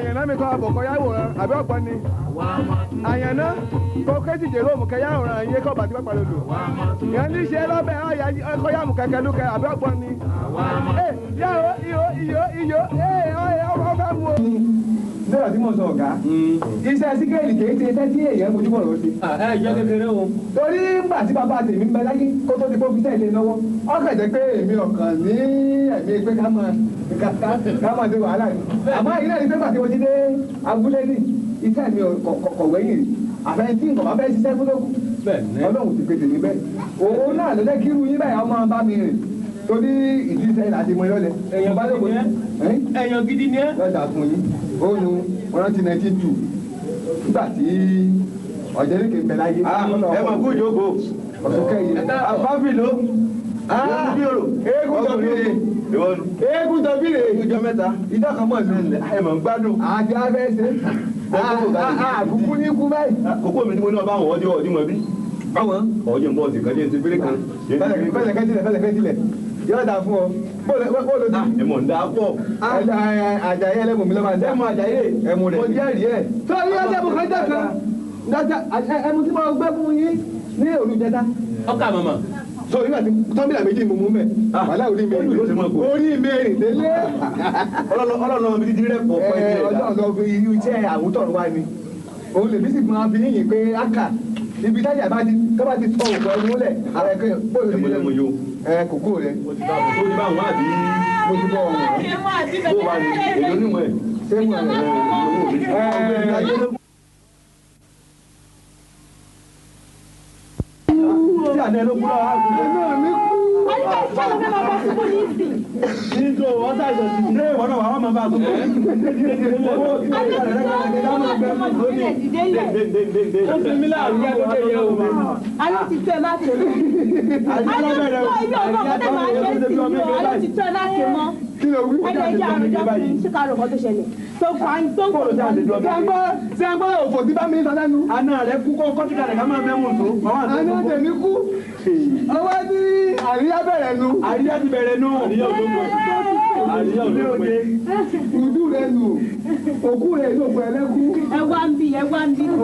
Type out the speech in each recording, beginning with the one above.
àyànná mi kọ́ àbọ̀kọ́ yàwòrán àbí ọ̀gbọ́n ni àyànná kó kéjì jèrò òmùkẹ́ yàwòrán yé kọ́ bàtí pàpà lòlò yẹn ní ṣe lọ́bẹ̀ ọkọ̀ yàmù kẹ̀kẹ́ lókẹ́ àbí ọ̀gbọ́n ni yàwó iyọ̀ ọ̀fẹ́ mu o. Nígbà tí mo sọ ọ̀gá, iṣẹ́ síkẹ́ẹ̀lì kìí ṣe iṣẹ́ tí èèyàn mojúbọ̀ lọ sí. Ẹ jẹ́ kékeré o. Torí ńgbà tí bàbá tèmi ń bẹ láyé kó tó di kó fi tẹ̀lé lọ́wọ́, ọkàn jẹ́ pé èmi ọ̀kan ní ẹ̀mí pé ká máa ṣe wàhálà ni. Àmọ́ èyí náà ní pé pàtí mo ti dé abúlé ní iṣẹ́ mi kọ̀ wẹ́yìn rí. Àfẹ́yìn tí nǹkan bá fẹ́ ṣiṣẹ́ fún lókun. Ọlọ́run ti pèsè níbẹ̀. Òun náà ló jẹ́ kí irú yín báyìí ọmọ bá mi rìn. Torí ìdí iṣẹ́ láti mọ ìrọ̀lẹ́. Èèyàn gidi ni ẹ́. Lọ́dà fún yín. Ó nu ọ̀rọ̀ ti 92 nígbà tí ọ̀jẹ̀ríkè ń bẹ láyé. Ẹ máa kú ìjókòó. Ọ̀sùnkẹ́ yìí. Àfáfì ló. Eégún tọ́bìrì. Eégún tọ́bìrì. Ìjọ mẹ́ta. Ìjọ kan mọ̀ sí. Ẹ mọ̀ ń gbádùn. Àjọ abẹ́ ṣe. Àkùkù ní ikú báyìí. Kókó mi tí mo ní ọba àwọn ọdí ọdí mọ̀ bí. Báwọn. Ọ̀jẹ̀ ń bọ̀ sí kan jẹ́ ti péré kan. Fẹ́lẹ̀kẹ́ tilẹ̀. Yóò dáa fún ọ. Bóòlù ti. Ẹ mọ̀ ń dá pọ̀. Àjàyè ẹlẹ́mù mi ló máa ń dá. Ẹ mọ àjàyè. Ẹmu rẹ̀. Mo jẹ́rìí ẹ̀. Tó yí ọjọ́ bùkún jẹ́ kan. Ẹmu tí mo gbé fún yín ní olùjẹta. Ọkà màmá. So nígbà tí tọ́mìlà méjì mú mú mẹ́. Wàhálà orí mi rìn délé. Ọlọ́run mi ti rẹ̀ pọ̀ pọ̀ ẹ̀jẹ̀ ẹ̀dá. Ọlọ́run fi iṣẹ́ àwùtọ̀ wá ni. Òun lè bí sì máa fi yín pé ákà. Ibi tájà bá ti tọ́ òkú ẹni múlẹ̀. Kòkó rẹ̀. Mo ti bá wọn àbí. Mo ti bọ́ ọ̀hún. Bó wà ní èlò onímọ̀ ẹ̀. Ṣé mo rẹ̀? Tí àná ló kúrò wá. Níjó wọ́n ṣàìsàn sí ilé ìwọ́n náà wà máa bá a tó. Ó fi mí láàrú yá lókè yẹ o. Aló ti tó ẹ má ṣe mọ́. Aló ti tó ibi ọgbọ́n kọ́tẹ́ máa ń ṣe sí i o. Aló ti tó ẹ má ṣe mọ́. Kí ló wí? Ẹ̀jẹ̀ ìjà àrùjọ fún mi ṣé ká ló kọ́ tó ṣẹlẹ̀. Tó ń kó ló jáde lọ. Ṣé ń gbọ́ òfò tí bá mi sọ lẹ́nu? Àná rẹ̀ kú kọ́ kọ́tù kalẹ̀ ká máa mẹ́wọ̀n tó. Àná tèmi kú. Ọwọ́ tí àríyá bẹ̀rẹ̀ nu. Àríyá ti bẹ̀rẹ̀ nù. Àríyá olóògbé. Ìdú rẹ̀ nù. Òkú rẹ̀ ló pẹ̀ lẹ́kú. Ẹ wá ń bí.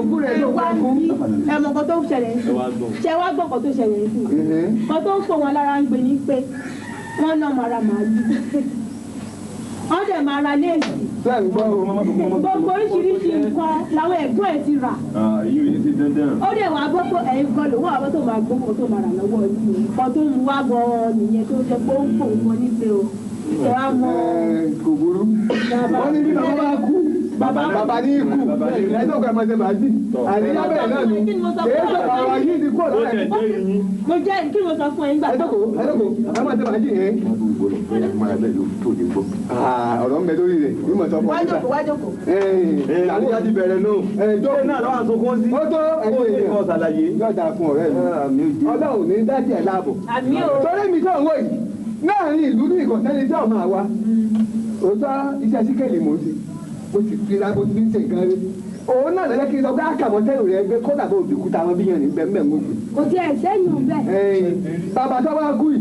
Òkú rẹ̀ ló pẹ̀ kú. Ẹ mọ̀ kó tó ṣẹlẹ̀ sí. Ṣé wá gbọ́ kó tó ṣẹlẹ̀ sí? Kó tó ń fò wọn lára ń gbé ní pé wọ́n náà máa ra màálù. Wọ́n dẹ̀ máa ra léèsì. Gbogbo oríṣiríṣi nǹkan làwọn ẹ̀gbọ́n ẹ̀ ti rà. Ó dẹ̀ wá gbọ́ pé ẹ̀yin kan lòun àwọn tó máa gbọ́ kan tó máa rà lọ́wọ́ yìí. Nǹkan tó ń wá gan-an nìyẹn tó jẹ́ pé ó ń fò wọn nípe o. Ṣé wàá mọ. Kò burú. Wọ́n ní bí bàbá bá kú. Bàbá ní ikú. Ẹjọ́ kan máa ṣe màájì. Àríyá bẹ̀rẹ̀ náà nù. Èyí tó ọ̀rọ̀ yìí ti kó lọ́rẹ̀. Mo jẹ́ kí mo sọ fún ẹ nígbà tó. Ẹjọ́kò, ẹ máa ṣe màájì yẹn. Ọ̀rọ̀ ń bẹ lórí rẹ̀. Bí mo sọ fún ọ. Wájòkó. Àríyá ti bẹ̀rẹ̀ nù. Ṣé náà lọ́wọ́ àtúnkọ́ sí? Ó tó ẹ̀yìn èèyàn. Ó ṣàlàyé. Yọ̀dà fún ọ̀rẹ́ mi. Ọlọ́run ní dájú ẹ̀ láàbò. Àmì o. Torí mi tó ń wò yìí. Láàárín ìlú ní ìkọ̀sẹ́ni tí ọ̀ma wa. Òótọ́ iṣẹ́ síkẹ́lì mò ń ṣe. Mo sì fi ra bó ti ń ṣe nǹkan rí. Òun náà lọ́jọ́ kí n sọ pé àkàmọ́tẹ́rù rẹ̀ gbé kódà bó òbí kúta wọn bí yẹn ní bẹ́ẹ̀ mọ́ jù. Kò tiẹ̀ sẹ́yìn bẹ́ẹ̀. Bàbá tó wá kú yìí.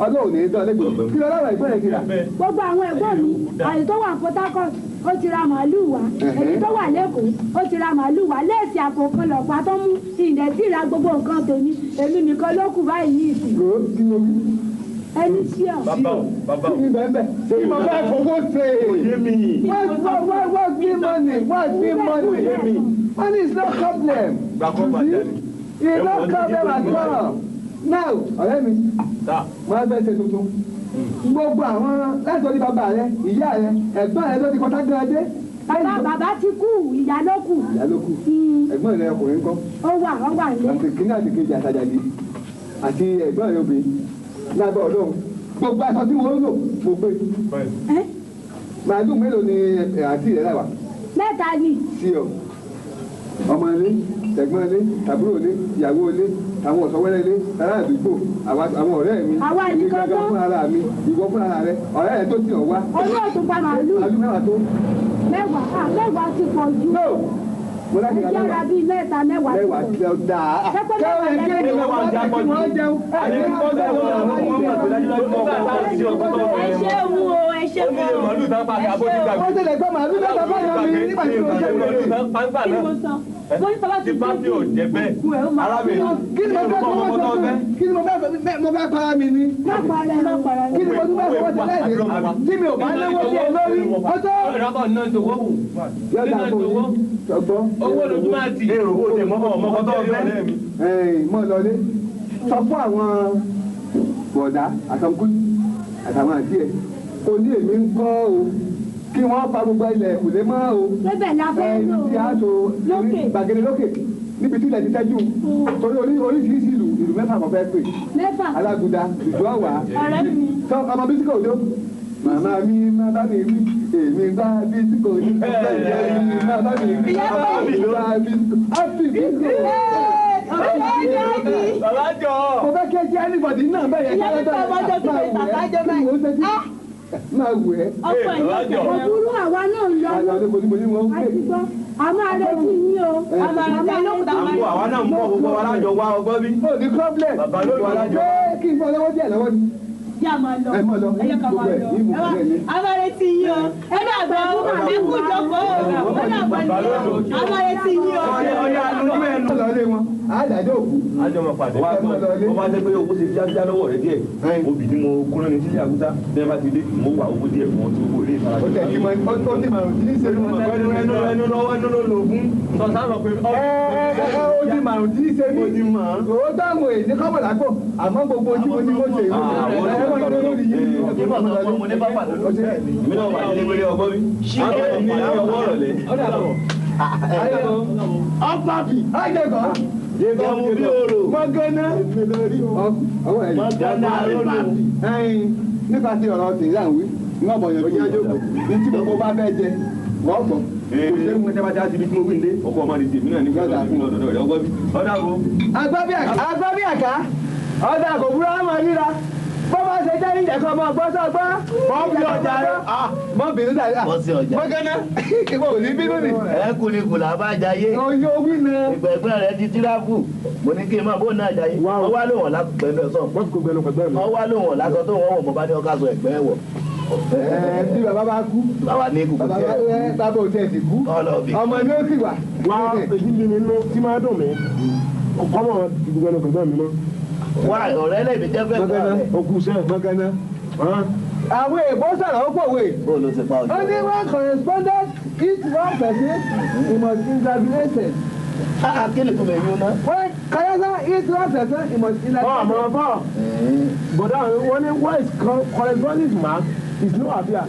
Ọlọ́run ní dọ́lẹ́gbẹ̀ẹ́. Kí lọ́lọ́rọ̀ ìpínlẹ̀ kìlà. Gbogbo àwọn ẹ̀gbọ́n mi àyè tó wà ní Port Harcourt ó ti ra màálùú wá èyí tó wà lẹ́kọ̀ọ́ ó ti ra màálùú wá léèsì àpò kan lọ́pàá tó mú ìdẹ̀ tí ra gbogbo nǹkan tèmi èmi nìkan ló kù báyìí ní ìsìn. Ẹni sí ọ. Bàbá. Kí ni bẹ́ẹ̀ bẹ́ẹ̀? Ṣé mo fẹ́ fowó ṣe? Òye mi. What's the money? Money is no problem. It's no problem at all. Now, ọ̀rẹ́ mi, wọ́n fẹ́ ṣe tuntun. Gbogbo àwọn láti orí bàbá rẹ, ìyá rẹ, ẹ̀gbọ́n rẹ ló ti kọ́tà gan dé. Bàbá ti kú, ìyá ló kù. Ìyá ló kù. Ẹ̀gbọ́n rẹ ọkùnrin kọ́. Ó wà ní. Àti kìnnì àti kejì àtàjàdì. Àti ẹ̀gbọ́n rẹ obìnrin. Lábẹ́ ọlọ́run. Gbogbo aṣọ tí wọ́n lò, mo gbé. Màálù mélòó ni àǹtí rẹ̀ láwà? 3 ni. Sí ọ. Ọmọ ilé, ẹ̀gbọ́n ilé, àbúrò ilé, ìyàwó ilé, àwọn ọ̀sọ́wẹ́rẹ́ ilé, ará àdúgbò, àwọn ọ̀rẹ́ mi. Àwa èmi nìkan gángan tó. fún ara mi, ìwọ fún ara rẹ, ọ̀rẹ́ rẹ tó ti ọ̀ wá. Olóòtú pa màálù. Màálù mẹ́wàá tó. Mẹ́wàá ti pọ̀ jù. No! Mo láti ra Ẹjẹ́ ra mẹ́wàá. bíi mẹ́wàá ti Mẹ́wàá pọ̀ ti jù. ọ dáa. Pẹ́pẹ́ mẹ́wàá Kẹ́wọ̀n lẹ́nu. ẹgbẹ́ ìwọ̀n wá kí wọ́n jẹun. Ẹ ṣeun o, ẹ ṣe ó ní iye màálù tán pa àbó ti gbàgbé. wọ́n tẹ̀lé gbọ́ màálù mẹ́ta bá yọ mi nígbà tí mo jẹ́ màálù tán pàǹpà náà. ti bá fi ò jẹ bẹ́ẹ̀. arábìnrin kí ni mo fẹ́ para mi ni. kí ni mo tún fẹ́ fọwọ́ tẹ́lẹ̀ èdè tí mi ò bá náwó sí ẹ lórí ọjọ́. ìrọ́bọ̀ náà tó wọ́ wù. yọ̀dà kò owó lójú máa ti. èrò owó tẹ̀ mọ́kọ́ tó fẹ́. mọ́ lọlé sọ fún àwọn bọ̀dá àtàkùn àtàwọn àti ẹ̀ kò ní èmi ń kọ́ o kí wọ́n pa gbogbo ilẹ̀ kò lè mọ́ o. bẹ́ẹ̀ la fẹ́ lò ibi tí a tó gbàgede lókè níbi tí ilẹ̀ ti tẹ́jú torí oríṣiríṣi ìlú mẹ́fà kan fẹ́ pè. mẹ́fà alágùdá ìjọ ọ̀wà ọ̀rẹ́ mi. sọ ọmọ bísíkò òjò màmá mi má bá mi wí èmi gbá bísíkò ní bẹ́ẹ̀ mi má bá mi wí gbá bísíkò áfì bísíkò. Ọlájọ. mo fẹ́ kí ẹ jẹ́ anybody náà bẹ́ẹ̀ yẹn. ìyá mi fẹ́ ọmọdé tó lè tàbájọ báyìí. máa wù ẹ́. ọkọ ìyá òbúrú àwa náà ń lọ. àlọ́ ọdún mo ní wọ́n ń pè. àti gbọ́ a máa retí yín o. a máa retí lókùtà máa retí. àwa náà ń bọ̀ gbogbo wa lájọ wá ọgbọ́n bí. ó ní problem. bàbá ló wà lájọ. ṣé kí n fọ lọ́wọ́ díẹ̀ lọ́wọ́ ni. yá máa lọ. ẹ mọ̀ lọ. ẹ yẹ ká máa lọ. a máa retí yín o. ẹ náà gbọ́ ẹ kú ìjókòó o. ẹ náà gbọ́ ní a máa retí yín o. ọyá lójú ẹ̀ nù. lọ́lé wọn àádájọ́ òkú. àjọ máa pàdé wá tó wọ́n bá jẹ́ pé owó ṣe jájá lọ́wọ́ rẹ̀ díẹ̀ obì ni mo kúrò ní sílẹ̀ àgùntà bẹ́ẹ̀ bá ti dé mo wà owó díẹ̀ fún ọ tí owó lè fara. ó tẹ̀ kí mo ó ní màrún tí ní ṣe mí. ẹnu lọ́wọ́ ẹnu ló lò fún sọ̀tàn lọ pé. ó ní màrún tí ní ṣe mí. ó dáhùn èyí ní kọ́mọ̀ lápò àmọ́ gbogbo tí mo ní mo ṣe ọ̀pàbí. àjẹkọ̀. ìgbàmù bí orò. mọ́gánná. mọ́gánná arólò. nípa ti ọ̀rọ̀ tèmi là ń wí ní ọ̀bọ̀ yẹn tó yẹ ní tí gbogbo bá fẹ́ jẹ wọ́n gbọ́. kò sí ẹ̀mú ẹ̀jẹ̀ bá já síbi tí mo wí ní ọkọ ọmọ ní tèmi náà ní gbọ́dọ̀ àfún ọ̀dọ̀ rẹ̀ ọgbọ́n bí. ọ̀dà wo. agbábí àká ọ̀dà kò búrọ́ àmọ́ níra bó bá ṣe jẹ́ ní ìjẹ̀kọ́ ọmọ gbọ́sọ̀gbọ́. mọ́ bí ọjà rẹ̀. mọ́ bínú dàda. mọ́ sí ọjà. mọ́gánná ìwọ ò ní bínú ni. ẹ kú ni kùlà bá jayé. oyè owí na. ìgbẹ̀gbẹ́ rẹ ti tíráfù mo ní kí n máa bó náà jayé. wọ́n wá lóhùn lápẹ̀lú ẹ̀sán. wọ́n wá lóhùn lásọ tó wọ́n wọ̀ mo bá ní ọkà sọ ẹ̀gbẹ́ wọ̀. bí bàbá bá kú. bàbá ní kùkù tiẹ̀. bàbá ò tẹ̀ sí kú. ọmọ ni ó sì wà. wá èyí ni mi ló tí máa dùn mí ọmọ ìgbẹ́nu pẹ̀gbẹ́ mi mọ́. wá ọ̀rẹ́ lèmi jẹ́ fẹ́ gbà rẹ̀. okùn sẹ́ mọ́gánná. àwọn èèbó sọ̀rọ̀ ó pòwe. bó ló ti pa ọjọ́. only one correspondent each one person he must congratulate. kí ni kò mẹ́ yún náà. when kayasa each one person he must congratulate. àmọ́ bọ́ bọ̀dá wọn ní what is corresponding mark is no appear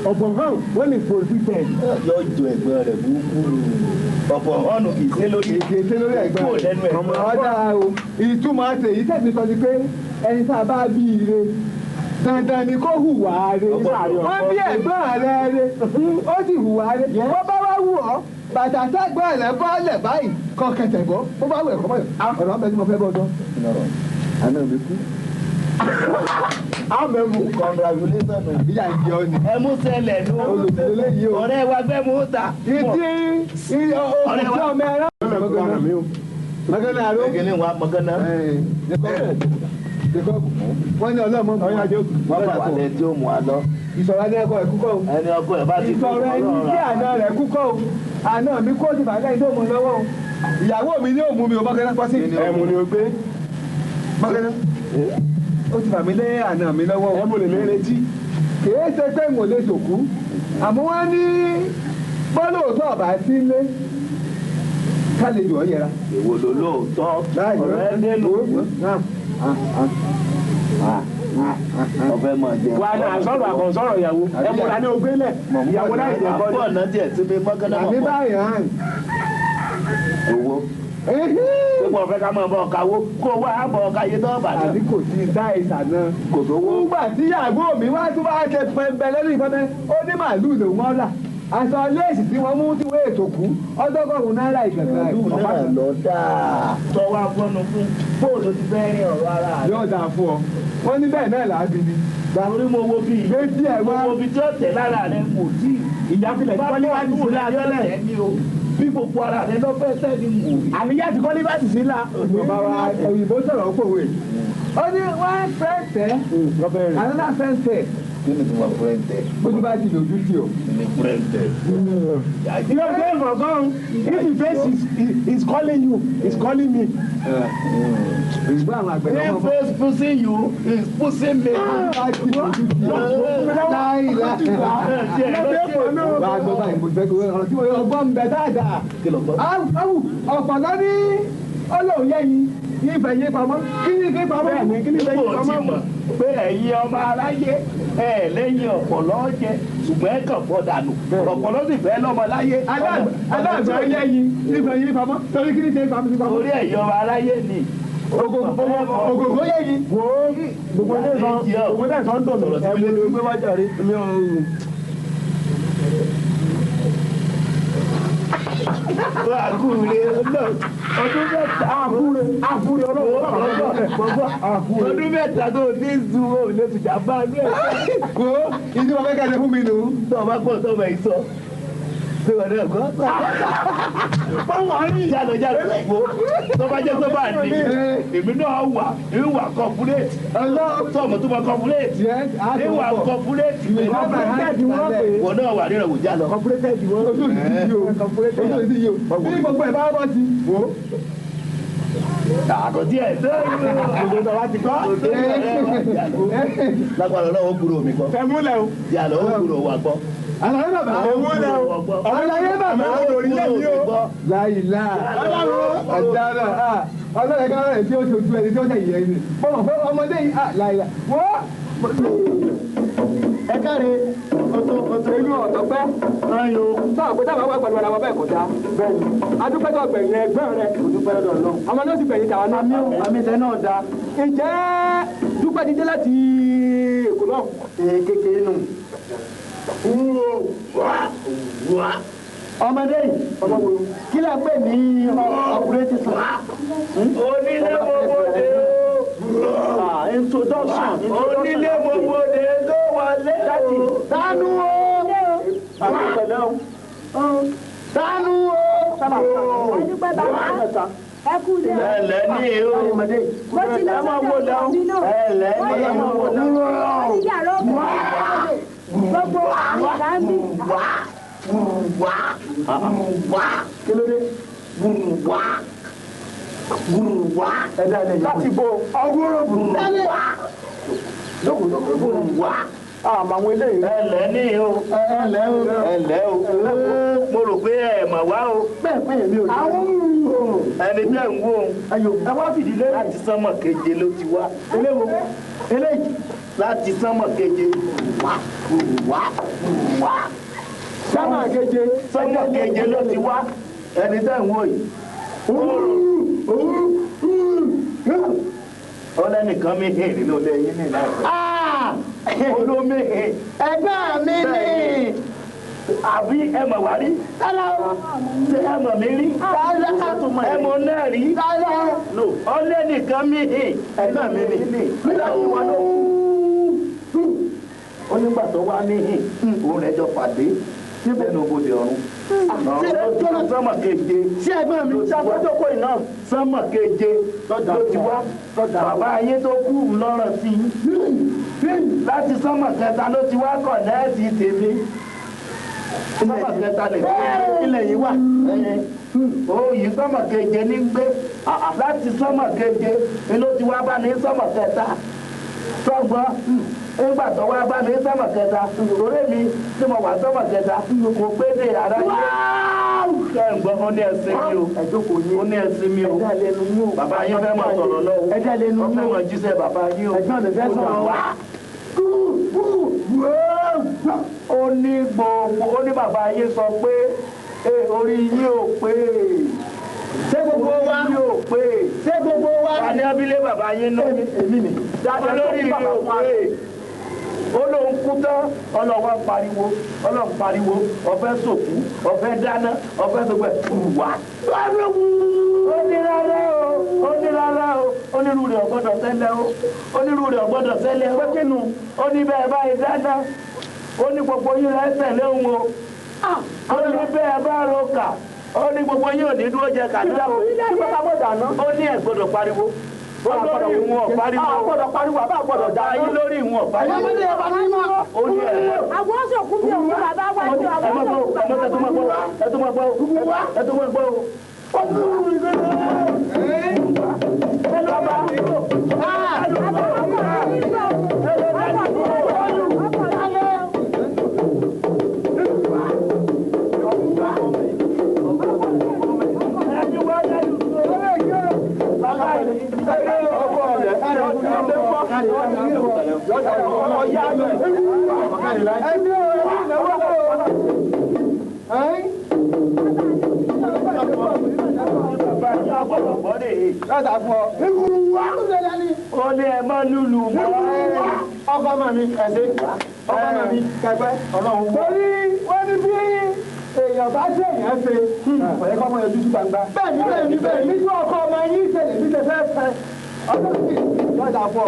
ọ̀pọ̀ hàn when it's prohibited. yóò jọ ẹ̀gbẹ́ rẹ̀ burúkú ọ̀pọ̀ ọ̀nù kì í ṣe lórí ẹ̀gbẹ́ kúrò lẹ́nu ẹ̀. ọ̀dà o ìtumọ̀ àti èyí tẹ̀sí sọ sí pé ẹni tá a bá bí ire dandan ni kó hùwà re wọ́n bí ẹ̀gbọ́n rẹ̀ re ó sì hùwà re bó bá wá wù ọ́ bàtà sẹ́gbọ́n rẹ̀ bọ́ọ̀lẹ̀ báyìí kọ́ kẹsẹ̀ bọ́ bó bá wù ẹ̀kọ́ báyìí ọ̀rọ̀ ọ̀bẹ tí mo fẹ́ bọ́ sọ. àná mi kú. àmẹ́mu congratulation. ìyá ìdí ọ ni. ẹ mú ṣẹlẹ̀ ní olùdílé yìí o. ọ̀rẹ́ wa fẹ́ mú ta. ìdí òkùnkùn ọmọ ẹ̀rọ. mọ́gánná àrò. gẹ́gẹ́ ní wa mọ́gánná. wọ́n ní ọlọ́mọ mọ́ wájú. wọ́n bá wà lẹ́ tí ó mú wa lọ. ìsọ̀rọ̀ ẹni ẹ̀kọ́ ẹ̀ kúkọ́ o. ẹni ọkọ ẹ̀ bá ti kú. ìsọ̀rọ̀ ẹni tí àná rẹ̀ kúkọ́ o. àná mi kó ti bàálẹ̀ ìdó mu lọ́wọ́ o. ìyàwó mi ní òmù mi ò mọ́gánná pọ́ sí. ẹ̀mú ni o gbé. mọ́gánná ó ti bà mí lé àná mi lọ́wọ́ o. ẹ̀mú lè mí retí. kìí ṣe pé mo lè sòkú àmọ́ wọ́n ní bọ́lá òótọ́ ọ̀bà sílé kálejò ọ̀yẹ́ra. èwo ló lóòótọ́ ọ̀rẹ́ nílò. ọbẹ̀ mọ̀ jẹ́. wà á náà sọ̀rọ̀ àkàn sọ̀rọ̀ ìyàwó ẹ̀mú la ní ogbé lẹ̀ ìyàwó láì jẹ́ àpò bọ́ọ̀lù. ọ̀nà tiẹ̀ tí mi mọ́gánná mọ̀ àbí pọ̀. báyìí hàn. owó. pípọ̀ fẹ́ ká máa bọ̀ ọ̀kawó kó wá bọ̀ ọ̀ka yé tó bàjẹ́. àbí kò sí dá ìsànà. kò sówó. nígbà tí ìyàwó mi wá tó bá ṣe pẹ́ńpẹ́ lẹ́nu ìfọ́nẹ́ ó ní màálù ló wọ́n rà aṣọ léèsì tí wọ́n mú tí wọ́n ètò kú ọdọ́gọ́rùn náírà ìgbẹ̀gbẹ̀ ìlú náà lọ dáa. tọ́wọ́ afọ́nu fún bóòlù ti fẹ́ rin ọ̀rọ̀ ara rẹ̀. yóò dáa fún ọ wọ́n ní bẹ́ẹ̀ náà làá bí ni. torí mo wo bí méjì ẹ̀ wá mo wo bí tí ó tẹ̀ lára rẹ̀ kò tí. ìjákulẹ̀ tí kọ́lé bá ti sí la tẹ́lẹ̀. bí gbogbo ara rẹ̀ lọ fẹ́ sẹ́ni mò. àníyá tí kọ́lé bá ti sí la. bàbá wa òyìnbó sọ̀rọ̀ pòwe. ó ní one friend tẹ̀ another friend tẹ̀ kí ni tí wọ́n pẹ́rẹ́ntẹ̀. Ojú bá ti lòjú tí o. Ní pẹ́rẹ́ntẹ̀. You know say for song if the face is calling you is calling me. Ìgbà àwọn àgbẹ̀ náà If face pushing you is pushing me. bá ti lòjú tí o. Láìlá. Bá a gbọ́ báyìí mo fẹ́ kó ọ̀rọ̀ tí mo yọ ọgbọ́n ń bẹ dáadáa. Kí ló gbọ́? Awù ọ̀pọ̀ lọ ní ọlọ́run yẹ́yìn ní ìfẹ́ yé pamọ́. Kí ni ìfẹ́ pamọ́? Kí ni ìfẹ́ yé Níbo ti pamọ́? mọ̀ pé ẹ̀yin ọba aráyé ẹ̀ lẹ́yìn ọ̀pọ̀lọ́ jẹ ṣùgbọ́n ẹ̀ kàn fọ́ dànù. Ọ̀pọ̀lọ́ sì fẹ́ lọ́mọ láyé. Aláàgbà yẹ́yìn ní ìfẹ́ yé pamọ́. Torí kí ni ìfẹ́ pamọ́ sí pamọ́? Orí ẹ̀yin ọba aráyé ni. Ògògó yẹ́yìn. Gbogbo ilé ìsọ̀ ń dùn mí. Ẹ̀mí ni gbé wájà rí. Àkúrẹ́ ọdún mẹ́ta. Àkúrẹ́ Ọdún mẹ́ta tó ti ń sun o lè tùjà bá ní ẹ̀. Kó ìdí wọn fẹ́ kẹ́lẹ́ fún mi nù. Tó o bá gbọ́ tó o bẹ̀ sọ. Ṣé wọ́n náà gbọ́? Jálọ wo tó bá jẹ́ tó bá ní èmi náà wà ìwà kọ̀púrẹ́tì. Tó ọmọ tó bá kọ̀púrẹ́tì. Ìwà kọ̀púrẹ́tì. Wọ́n náà wà nínú ìwòjá lọ. Kọ̀púrẹ́tẹ̀dì wọn. Ojú ìdí yìí o. Bí gbogbo ẹ̀ bá bọ́ sí. Àkọ́tí ẹ̀ tó Gbogbo tó wá ti kọ́. lágbára náà ó gbúrò mi kọ́. Fẹ́múlẹ̀ o. Jálọ ó gbúrò wà gbọ́. Àlàyé bàbá. Fẹ́múlẹ̀ o. Àlàyé bàbá. Orílẹ̀ yìí o. Láìlá. Àdára. Ọlọ́run ká rẹ̀ tí ó ṣojú ẹni tí ó tẹ̀ yẹ ẹni. Mo mọ̀ pé ọmọdé yìí láìlá. Wọ́n. Ẹ káre. Èmi ọ̀tọ̀ pẹ́. Ayò. Sáà pé táwọn wá pẹ̀lú ara wọn bẹ́ẹ̀ kò dáa. Bẹ́ẹ̀ni. Adúpẹ́tọ̀ gbẹ̀yìn ẹgbẹ́ rẹ̀. Dúpẹ́ lọ́dọ̀ Ọlọ́run. Ọmọ náà sì gbẹ̀yìn tàwa náà. Àmì tẹ náà da. Ǹjẹ́ Dúpẹ́ ti dé láti Èkó náà? Kékeré nù. Ọmọdé yìí. Ọmọ wo? Kí lẹ pè ní ọkùnrin ti sùn? Onílé gbogbogbòde o. Introduction. Onílé gbogbogbòde tó wọlé o. Tánú o. Àwọn ìpẹ̀lẹ́ o. Tánú o. Sábà Adúpẹ́ bàbá. Ẹ kú lé. Ẹlẹ́ ní o. ọmọdé. Mo ti lọ sọ́dọ̀ ìdílé. Ẹlẹ́ ní o. Wọ́n ní yàrá òkú. Gbogbo àwọn ìgbà ń bí. Kí ló dé? Ẹ̀dá ilẹ̀ yìí. Láti bo ọgọ́rọ̀ bùrù. Àmọ́ àwọn eléyìí. Ẹlẹ́ ní o. Ẹlẹ́ o. Ẹlẹ́ o. Mo rò pé ẹ mà wá o. Bẹ́ẹ̀ pé èmi ò Ẹni tẹ́ ń wò ó. Ayò ẹ wá fìdí lé. Láti sánmọ̀ keje ló ti wá. Eléwo. Eléyìí. Láti sánmọ̀ keje. Sábà keje. Sánmọ̀ keje ló ti wá. Ẹni tẹ́ ń wò yìí. Ọlẹ́nìkan mi hìn nínú ilé yín ní ìlànà. Olómi hìn. Ẹgbẹ́ mi ni. Àbí ẹ mọ̀ wá rí? Ṣé ẹ mọ̀ mí rí? Ẹ mọ̀ náà rí? No, ọlẹ́nìkan mi hìn. Ẹgbẹ́ mi ni. Nígbà tí wọ́n lọ. Ó nígbà tó wá ní hìn. Òun rẹ̀ jọ pàdé. Níbẹ̀ ni òbòdì ọ̀run. Sánmọ̀ keje. Ṣé ẹgbẹ́ mi ṣàkójókòó iná? Sánmọ̀ keje ló ti wá. Bàbá ayé tó kú lọ́rọ̀ sí i. Láti sánmọ̀ kẹta ló ti wá kọ̀ nẹ́ẹ̀sì tèmi. Sánmọ̀ kẹta lè ilẹ̀ yìí wà. Òòyì sánmọ̀ keje ní gbé. Láti sánmọ̀ keje ni ló ti wá bá ní sánmọ̀ kẹta. Sọ́gbọ́n nígbà tó wá bá mi sánmọ̀ kẹta lórí mi tí mo wà sánmọ̀ kẹta kò pé dé ara yìí. Ṣẹ́ǹgbọ́n ó ní ẹ̀sìn mi o. Ó ní ẹ̀sìn mi o. Bàbá yín fẹ́ máa sọ̀rọ̀ lọ́wọ́. Ó fẹ́ máa jíṣẹ́ bàbá yín o. Ẹ̀gbọ́n mi fẹ́ sọ̀rọ̀ wá. Ó ní gbogbo ó ní bàbá yín sọ pé orí yín ò pé. Ṣé gbogbo wa? Orí yín ò pé. Ṣé gbogbo wa? Wà ní abílé bàbá yín náà. Èmi ni. Olórí yín ò pé. Ó lóun kú tán ọlọ́wọ́ pariwo ọ̀fẹ́ sòkú ọ̀fẹ́ dáná ọ̀fẹ́ sọgbẹ́ wà. Ó ní rárá o onírú rẹ̀ ọ̀gbọ́dọ̀ ṣẹlẹ̀ o pé kínú ó ní bẹ́ẹ̀ báyìí dáná ó ní gbogbo yín rẹ̀ tẹ̀lé òun o ó ní bẹ́ẹ̀ bá roka ó ní gbogbo yín ò ní dúró jẹ kàdúrà o ó ní ẹ̀ gbọ́dọ̀ pariwo olórí ìwọ̀n pariwo. àgbọ̀dọ̀ pariwo àbá àgbọ̀dọ̀ dá ayé lórí ìwọ̀n pariwo. ó ní ẹ̀ àwọn sòkú bí òun bàbá wá ju àwọn sòkú bàbá wá ju. ẹ tó máa gbọ́. ó ní ẹ má lùlù mọ́. ọkọ ọmọ mi ẹ̀sẹ̀ ọkọ ọmọ mi kẹfẹ́ ọlọ́run. torí wọ́n ní bí èèyàn bá ṣe èèyàn ṣe ọ̀yẹ́ kọ́mọ yẹn dúdú gbangba. bẹ́ẹ̀ni níjú ọkọ ọmọ yín ṣẹlẹ̀ bí ṣe fẹ́ fẹ́ ọdún sí lọ́jà fọ́.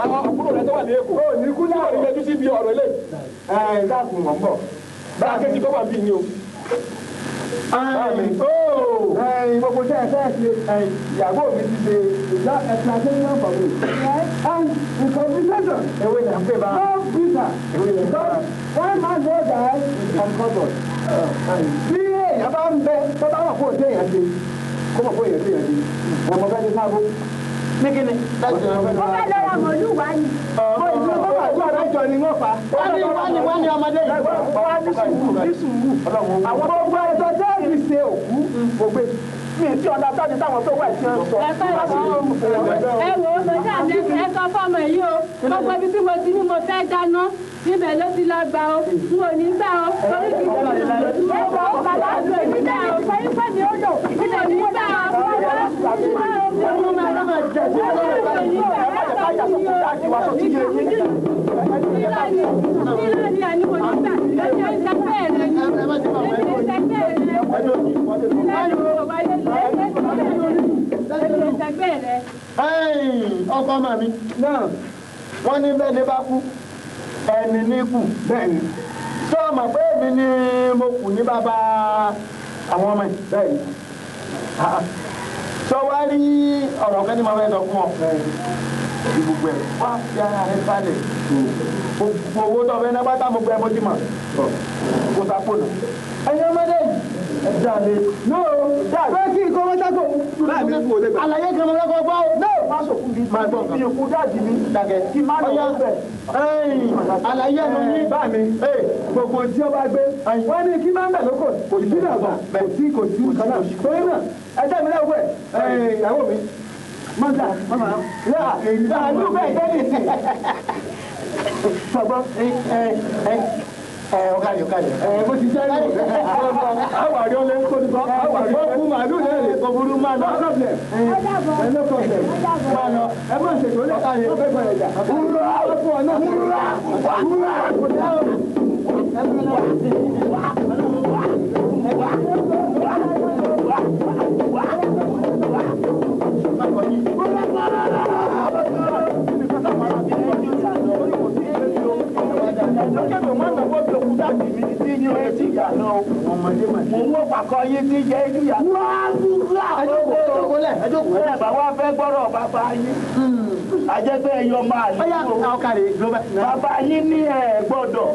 àwọn àbúrò rẹ tó wà ní èkó. ó ní kú náà ìyẹjú sí ibi ọ̀rọ̀ ilé. dákun mọ̀ ń bọ̀ bá a kéjì tó wà bí ni o. gbogbo tẹ́ ẹ fẹ́ ṣe ìyàwó mi ti ṣe ìjà explanation for me. And the conversation. Ewé ni à ń pè bá. No visa. Ewé ni à ń pè bá. One man no die from cupboard. Bí èèyàn bá ń bẹ tó bá wà fún òde èèyàn ṣe kó mọ̀ fún èèyàn ṣe èèyàn ṣe. Ọmọ bẹ́ẹ̀ ni sábó. Ní kíni? Wọ́n fẹ́ lọ́ra mọ̀lú wá ní. Ìlú tó wà ní àdájọ ni wọ́n fa. Wọ́n ní ọmọdé yìí. Wọ́n ní sùúrù. Àwọn gbogbo ẹjọ́ jẹ́rìí ṣe òkú ògbé. Mi ti ọ̀dà tájú táwọn tó wà tí wọ́n sọ. Ẹ wo lọ́jà mi ẹ sọ fọ́mọ yìí o. Gbogbo ibi tí mo ti ní mo fẹ́ dáná níbẹ̀ ló ti lọ gbà o. N ò ní gbà o. Torí kì í ṣe ẹ̀rọ bàbá àti èmi gbà o. Fẹ́yí pẹ́ mi ó lò. N ò ní gbà o. Ọkọ ọmọ mi náà wọ́n ní bẹ́ẹ̀ ni bá kú ẹni ní kù bẹ́ẹ̀ ni sọ ma pé èmi ni mo kù ní bàbá àwọn ọmọ yìí bẹ́ẹ̀ ni sọ wá rí ọ̀rọ̀ kan ní ma fẹ́ sọ fún ọ gbogbo ẹ̀ wá fi ara rẹ balẹ̀ gbogbo owó tó fẹ́ náà bá tá mo gbẹ mo ti mọ̀ kó sápò náà ẹ̀yin ọmọdé ẹ̀dàlẹ̀ nóò dáàbẹ́ kí nǹkan wọ́n sápò láàbí kú olè gbà àlàyé kan mo lọ́kọ̀ gbọ́ nóò má sòkú bí máa gbọ́ bí ikú dáàbì mi dàgẹ̀ kí má lọ́wọ́ bẹ̀ àlàyé ẹnu ní bá mi gbogbo tí ó bá gbé wọ́n ní kí má ń bẹ̀ lóko kò sí náà gbà kò sí nǹkan náà torí náà ẹjẹ́ mi náà wẹ̀ ìyàwó mi mọ́tà mọ́mọ́ náà ìdàlú bẹ́ẹ̀ tẹ́lẹ̀ sọ̀gbọ́n ọ̀kadì bó ti jẹ́ ìlú àwárí ọlẹ́ ń kóni kọ́ àwárí ọkùn màálù lẹ́rìí kọ̀bùrú máa lọ problem no problem máa lọ ẹ má ṣe tó lè káyé ó fẹ́ bẹ̀rẹ̀ jà wúrà fún ọ náà wúrà mo pàkọ́ yín tí jẹ́ ìdíyà. ẹjọ́ bá wá fẹ́ gbọ́rọ̀ bàbá yín. àjẹgbẹ́ ẹ̀yọ máa lò. bàbá yín ní ẹ̀ gbọ́dọ̀.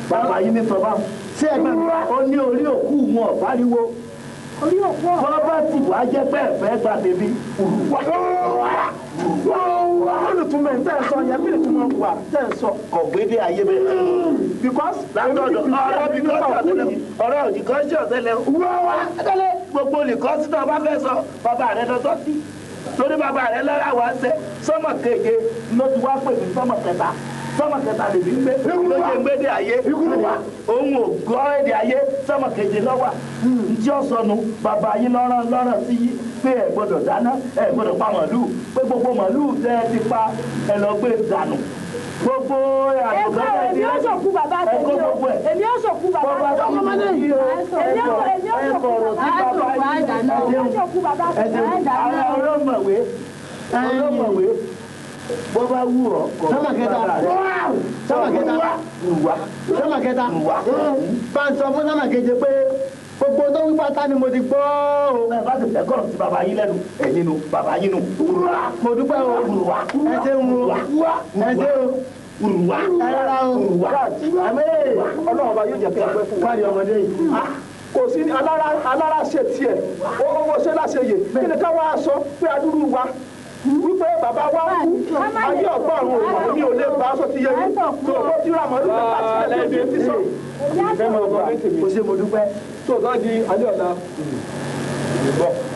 bàbá yín ní sọ báwọn. ṣé ẹgbẹ́ ó ní orí òkú wọn pariwo. orí òkú ọ̀. bọ́bá tí wàá jẹ́ pẹ́ẹ́ fẹ́ gbà bèbí. olùtúmọ̀ tẹ́ ẹ sọ yẹn bí ìtumọ̀ wà tẹ́ ẹ sọ. ọ̀gbẹ́dẹ ayé bẹ́ẹ̀. because látọ̀dọ̀ ọ̀rọ̀ òjìkọ́sí ọ̀sẹ̀lẹ̀ wá délé gbogbo olùkọ́sí tó bá fẹ́ sọ bàbá rẹ lọ́tọ́ sí torí bàbá rẹ lọ́ra wá ń sẹ́ sọ́mọ̀ keje ló ti wá pè mí sọ́mọ̀ kẹta lè fi gbé ló ṣe gbédè ayé òun ò gbọ́ èdè ayé sọ́mọ̀ keje lọ́wọ́ ntí ó sọnù bàbá yín lọ́rọ̀ sí yí pé ẹ gbọ́dọ̀ dáná ẹ gbọ́dọ̀ pa màlúù pé gbogbo màlúù tẹ́ ẹ ti pa ẹ lọ gbé dànù gbogbo àgbẹ̀ èmi ó sòkú bàbá tèmi o èmi ó sòkú bàbá tèmi o èmi ó sòkú bàbá tèmi o ọlọ́mọ̀wé bó bá wù ọ́ sọ́mà kẹta bá ń sọ fún sọ́mà keje pé gbogbo tó wí pátá ni mo ti gbọ́ o. ẹ bá ti fẹ́ kọ́rọ̀ sí bàbá yín lẹ́nu ẹ̀yin nu bàbá yín nu. mo dúpẹ́ o ẹ ṣe ń wo ẹ ṣe o ẹ rárá o. àmì ọlọ́run bá yóò jẹ́ kí ẹ pẹ́ fún wa. káàdì ọmọdé yìí. kò sí alára ṣe tiẹ̀ owó ṣe láṣẹ yè kí ni ká wá sọ pé adúrú wa wípé bàbá wa kú ayé ọgbọ́n òun mi ò lè bá aṣọ ti yẹ mi tó o tí ra mọ́lú pé láti ṣẹlẹ̀ bí etí sọ. ìfẹ́ mọ̀ ọ̀gá kò ṣe mo dúpẹ́. tó tọ́ di alẹ́ ọ̀la.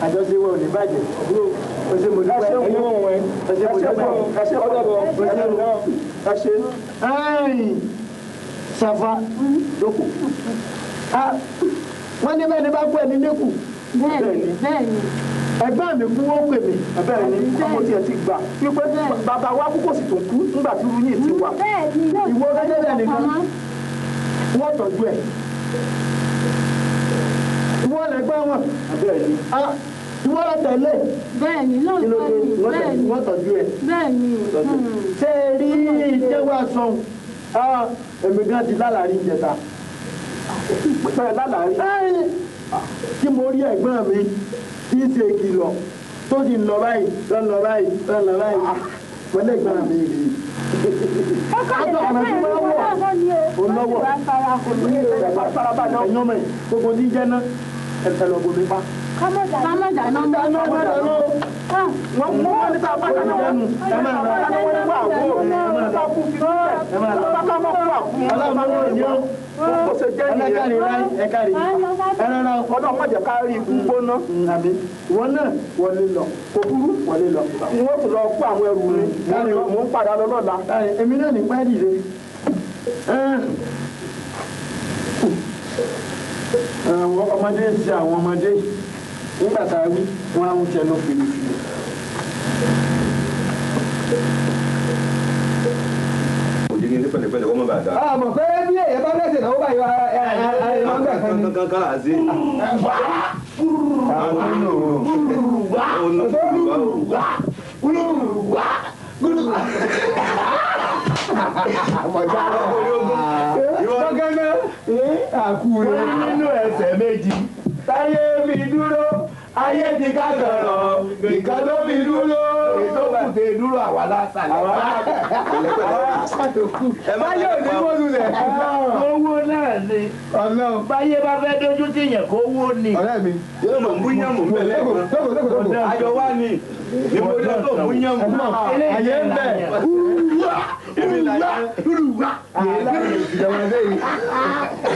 àjọṣe wo ní bàjẹ́ kò ṣe mo dúpẹ́. ẹ̀yin wọn wẹ̀ ẹ̀ṣẹ̀ ọ̀dọ̀dọ̀ ẹ̀ṣẹ̀. Safa lóko. Wọ́n ní bẹ́ẹ̀ ni bá kú ẹni níkù. bẹ́ẹ̀ni. Ẹgbẹ́ mi kú wọ́n pè mí. bẹ́ẹ̀ ni ọmọ tiẹ̀ ti gbà wípé bàbá wa kú kò sì tó kú nígbà tí irú yìí ti wà. Ìwọ gẹ́gẹ́ bẹ́ẹ̀ nìkan wọ́n tọ́jú ẹ̀. Ìwọ lẹ́gbẹ́ wọn. Ìwọ lọ tẹ̀lé. bẹ́ẹ̀ni lóòótọ́ ni bẹ́ẹ̀ni wọ́n tọ́jú ẹ̀. bẹ́ẹ̀ni. Ṣé rí ìjẹ́wọ́ aṣọ èmi gan ti lálàrí ìjẹta. bẹ́ẹ̀ lálàárí. Tí mo rí ẹ̀gbọ́n mi tí í ṣe ìkìlọ̀ tó ti lọ báyìí lọ báyìí pẹ̀lú ẹ̀gbọ́n mi rí. Àtọ̀ ọ̀nà tí wọ́n wọ̀ olówó ẹ̀yọ́ mẹ́ gbogbo ní jẹ́ náà ẹ̀fẹ̀ lọ́gbọ̀n mi pa. kámọ́dà náà wọ́n mú wọn ní sábà dáná wọn ẹ máa lọ dáná wọn wá àgbo ọ̀rẹ́ kú fi ẹ máa lọ bàbá wọn kú àkú ọlọ́run ní ó bó ṣe jẹ́ nìyẹn ẹ̀kárí ẹ̀rọ̀rọ̀ ọdún ọmọ jẹ ká rí ikú gbóná. àbí wọn náà wọlé lọ kò burú wọlé lọ. wọ́n tún lọ kó àwọn ẹrù mi mò ń padà lọ lọ́la. èmi náà ní pẹ́ dìde. àwọn ọmọdé ń ṣe àwọn ọmọdé nígbà tá a wí wọn á ń tẹnu fìlìfìlì. òjì ní pẹ̀lẹ́pẹ̀lẹ́ wọ́n mọ̀ bá a da. àmọ́ pé bí èyí bá fẹ́ẹ́ ṣèlú báyìí ẹ máa ń gbà kan ni. kankan là á sí. àkúrẹ́ nínú ẹsẹ̀ méjì táyé mi dúró ayé ti ká sọ̀rọ̀ nìkan ló fi dúró ètò kùtè dúró àwa lásàlẹ̀. báyé ò ní wọ́n lulẹ̀. owó náà ni ọlọ́run báyé bá fẹ́ dojú tí yẹn kó wó ni. ọ̀rẹ́ mi. yóò mọ̀ mú yàmù bẹ̀lẹ̀ kan. ayọ̀ wá ní ní mo dé tó mú yàmù. ayé ń bẹ̀. èmi là yẹ.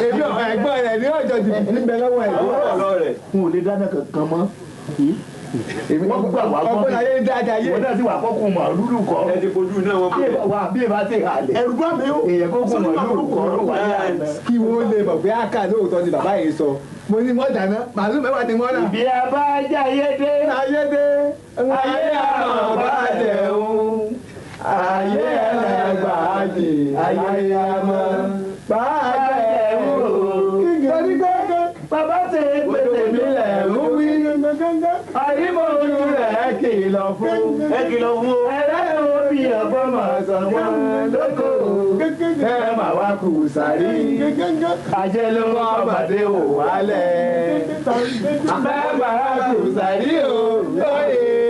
èmi ẹ̀gbọ́n rẹ̀ ní ọjọ́ jìbìtì níbẹ̀ lọ́wọ́ ẹ̀. ọ̀rọ̀ rẹ̀. n ò lè dáná kankan mọ́. wọ́n gbà wá kọ́ ọgbọ́n ayé ń dájà yé. wọ́n náà sì wà kọ́kùn màlúù kọ́. ẹ ti fojú náà wọn bọ̀. bí ẹ bá ti halẹ̀. ẹ̀rù bá mi o. èèyàn kọ́kùn màlúù kọ́ ló wà ní àná. kí wọ́n lè mọ̀ pé àkà lóòótọ́ ni bàbá yìí sọ. mo ní mọ́ dáná màálù mẹ́wàá ni wọ́n rà. ìbí abájá ayédè. ayédè ayé àwọn bàjẹ́ òun. ayé ẹlẹgbàájì ayé àmọ́ bàjẹ́ òun. kíkiri gbẹ́gbẹ́ bàbá ṣe pété mi lẹ̀ mú wí gbẹ́gbẹ́. àrímọ̀ ojú rẹ̀ kìlọ̀ fún. ẹ kìlọ̀ fún o. ẹlẹ́nu bí ọgbọ́n máa sọ wọn lóko. ẹ má wá kù sàrí. àjẹ ló wá bàdé ò wálẹ̀. ẹ má wá kù sàrí o lóye.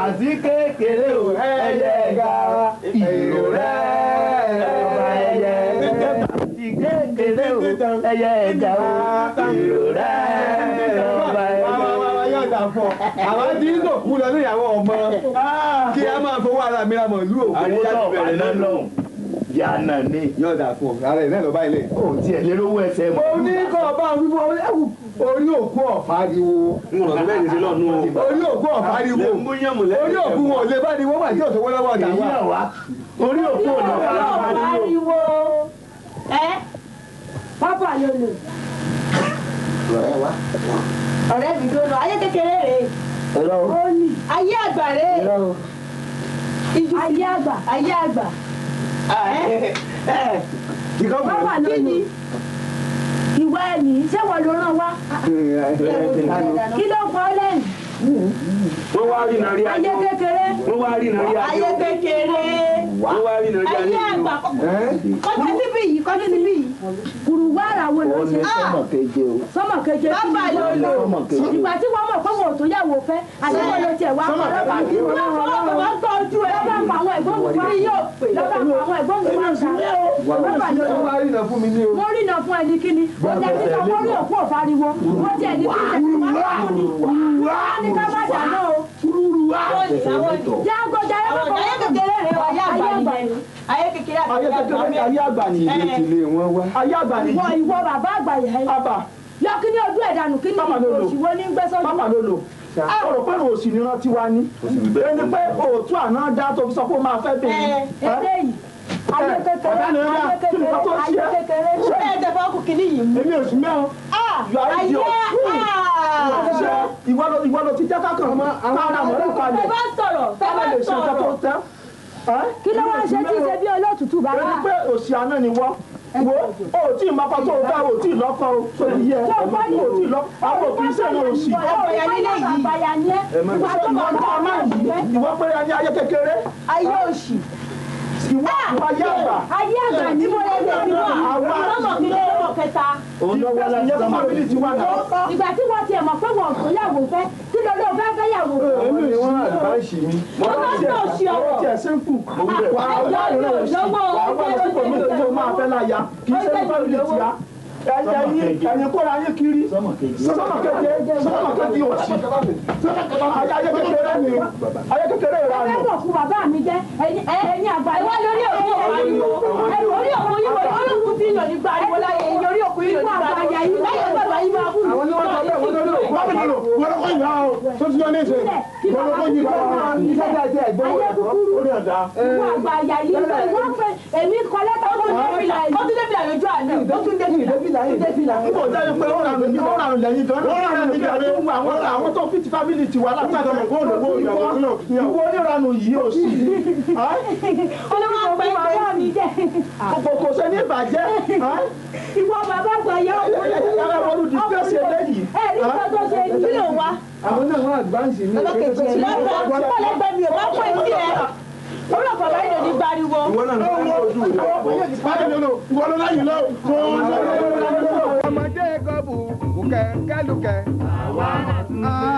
àti kékeré o ẹyẹ ẹ̀ga ìrò rẹ̀ ọba ẹyẹ. àti kékeré o ẹyẹ ẹ̀ga ìrò rẹ̀ ọba ẹyẹ. àwọn tí ń gòkú lọ ní ìyàwó ọmọ kí a máa fowó ara mi ra mọ̀lú òkú. àríyá ti bẹ̀rẹ̀ lọ́nà yànnà ni. yọ̀ọ̀dà fún ọ ara ẹ̀ náà lọ bá ilé. o tiẹ̀ lé lówó ẹsẹ̀ mọ́. mo ní kọ́ ọba wíwọ́ orí òkú ọ̀fáriwo. n ò rọ̀ bẹ́ẹ̀ ní sí lọ́nu o. orí òkú ọ̀fáriwo. mú yàmù lẹ́yìn. orí òkú wọn ò lè bá ní wọ́n wà tí ò sówó lọ́wọ́ ọ̀dà èyí wa. náà wá orí òkú ò náà wá ariwo ẹ pápá ló lò. ọ̀rẹ́ mi ló lọ ayé kékeré rèé ó ní ayé àgbà rèé ayé àgbà ayé àgbà. pápá ló lò ìwà ẹ̀mí ṣé wọ́n ló rán wá. kí ló ń pọ́ lẹ́yìn. wọ́n wá rí nàrí ayé kékeré wọ́n wá rí nàrí ayé kékeré ó wá rí nàìjíríà ní ẹ̀yìn àgbà kọ́jú síbí yìí kọ́jú síbí yìí. kùrùwárà wo ló ṣe. sọmọ keje o. sọmọ keje kí bàbá ló lò. ìgbà tí wọ́n mọ̀ pé wọn ò tó yàwó fẹ́ àti wọn ló tiẹ̀ wá kọ́ lọ́ba kí wọ́n wọ́n gbọ́ ojú ẹ̀ lọ́ba pa àwọn ẹ̀gbọ́n mi wá yóò pè lọ́ba pa àwọn ẹ̀gbọ́n mi wá ta lọ́ba ló wọ́n wá rí iná fún mi ní o. wọ́n rí iná fún ẹni kíni wọ́n jẹ́ kí wọ́n rí òkú òfariwo wọ́n tiẹ̀ ní kí wọ́n ní ká má dáná o. jágójà ayé kékeré rẹ̀ wá ayé kékeré ayé àgbà ni ilé ti lé wọn wá. ayé àgbà ni ìwọ bàbá àgbà yẹn yọ kí ní ojú ẹ̀dánù kí ní òṣìwò ní gbẹ́sọ́jú. pápá ló lò ọ̀rọ̀ pé òsì ni rántí wá ní ẹni pé òótọ́ àná dá tó fi sọ pé ó máa fẹ́ bẹ̀rẹ̀. eléyìí ayé kékeré ayé kékeré ṣé ẹ tẹ fọkù kìíní yìí mú. èmi ò sí mẹ́rin yọ ayé ìwọ ló ti jẹ́ kákan kára mọ́lẹ́ kalẹ̀ tẹ bá sọ̀rọ̀ tẹ bá lè ṣe nǹkan tó sọ̀rọ̀. tẹ́. kí ló wá ṣe tí ṣe bí olótùtù bá ẹni pé òsì àná ni wọ́n wo o tí ìmọ̀kọ tó dá o tí lọ́kọ o tó yẹ o tí lọ́kọ àwọn òkè iṣẹ́ náà òsì. ìwọ pé ayé kékeré ayé òsì. ìwọ ayé àgbà. ayé àgbà ní mo lè lè wá lọ́mọ kìíní lọ́mọ kẹta. ìyẹn fámìlì ti wà náà. ìgbà tí wọ́n tiẹ̀ mọ̀ pé wọ́n kò yàwó fẹ́ tí lọ́dọ̀ fẹ́ fẹ́ yàwó fẹ́. èmi ni wọ́n àdìbáṣì mi. wọ́n tiẹ̀ sẹ́ńkù. wà á wá lọ́wọ́ máa fẹ́ láya kì í ṣe fámìlì ti ya. ẹ̀yin kóra yín kiri sọ́mọ kéje òsì ayé kékeré rà nù. ẹgbẹ́ òkú bàbá mi jẹ́ ẹ̀yin àgbà ìwọ lórí òkú ariwo orí òkú yìí wọlé orí òkú tí yàn nígbà ariwo láyé ẹ̀yin orí òkú yìí nígbà àgbàyà yìí láyé gbàgbà yìí máa kú. àwọn ni wọ́n sọ bẹ́ẹ̀ wọ́n lórí òkú. wọ́n lọ kọ́ ìyá o tó ti yọ ní ìṣe. wọ́n lọ kọ́ yìí kọ́ iṣẹ́ tí a ti ẹ̀gbọ́n orí ọ̀dà. ìwọ àgbàyà yìí wọ́n fẹ́ èmi kọ́ lẹ́tà tó ní ìfìlà yìí. ó tún débìlà lójú àná ó tún débìlà. nígbà tó yẹ pé ó rà lẹ́yìn gan-an àwọn tó fi ti fámìlì tiwa láti ìwọ oníranù yìí ò sí. olówó àgbà bàbá mi jẹ́. kò sẹ́ni ìbàjẹ́. ìwọ bàbá àgbà yẹ yàrá wọlé di fẹ́ẹ̀sì eléyìí. ẹ̀rí kan tó ṣe ní kílò wa. àwọn náà wọ́n àdìbáṣì mi. lọ́pọ̀ lẹ́gbẹ̀ẹ́ mi ò bá pọ̀ sí ẹ. olú ọ̀pọ̀ bá yìí ló ní gbariwo. ìwọ náà ló ń ojú rẹ̀ bọ̀. ìwọ ló láyìn lọ. ọmọdé gọ́bù kẹ̀kẹ́ lùkẹ́.